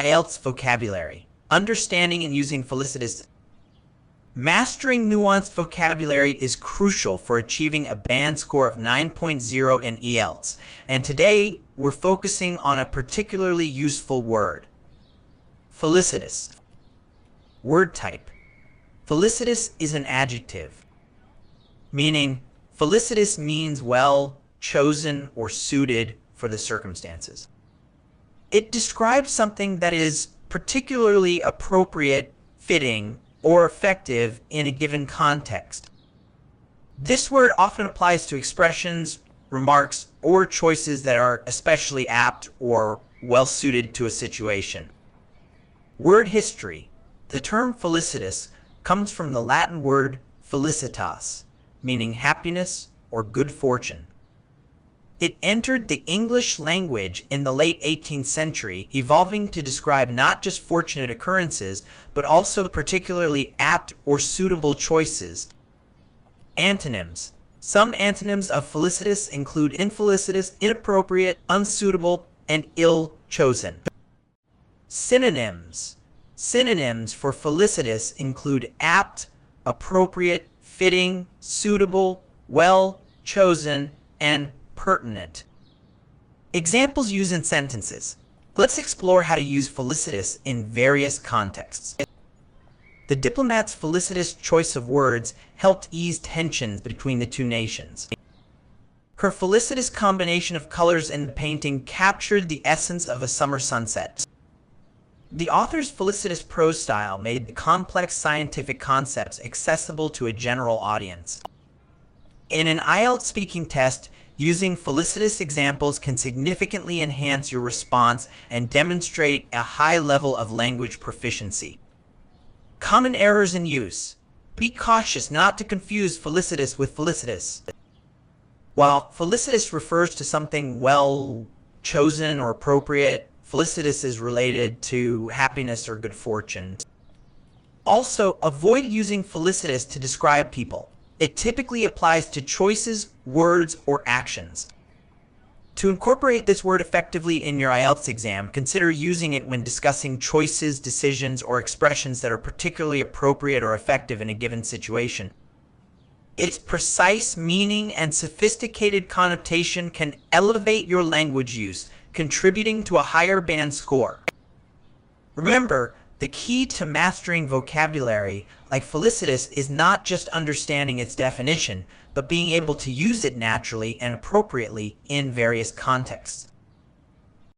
IELTS vocabulary. Understanding and using felicitous. Mastering nuanced vocabulary is crucial for achieving a band score of 9.0 in IELTS, and today we're focusing on a particularly useful word. Felicitous. Word type. Felicitous is an adjective, meaning felicitous means well, chosen, or suited for the circumstances. It describes something that is particularly appropriate, fitting, or effective in a given context. This word often applies to expressions, remarks, or choices that are especially apt or well-suited to a situation. Word history. The term felicitous comes from the Latin word felicitas, meaning happiness or good fortune. It entered the English language in the late 18th century, evolving to describe not just fortunate occurrences, but also particularly apt or suitable choices. Antonyms. Some antonyms of felicitous include infelicitous, inappropriate, unsuitable, and ill-chosen. Synonyms. Synonyms for felicitous include apt, appropriate, fitting, suitable, well, chosen, and pertinent. Examples used in sentences. Let's explore how to use felicitous in various contexts. The diplomat's felicitous choice of words helped ease tensions between the two nations. Her felicitous combination of colors in the painting captured the essence of a summer sunset. The author's felicitous prose style made the complex scientific concepts accessible to a general audience. In an IELTS speaking test, using felicitous examples can significantly enhance your response and demonstrate a high level of language proficiency. Common errors in use. Be cautious not to confuse felicitous with felicitous. While felicitous refers to something well chosen or appropriate, felicitous is related to happiness or good fortune. Also, avoid using felicitous to describe people. It typically applies to choices, words, or actions. To incorporate this word effectively in your IELTS exam, consider using it when discussing choices, decisions, or expressions that are particularly appropriate or effective in a given situation. Its precise meaning and sophisticated connotation can elevate your language use, contributing to a higher band score. Remember, the key to mastering vocabulary like felicitous is not just understanding its definition, but being able to use it naturally and appropriately in various contexts.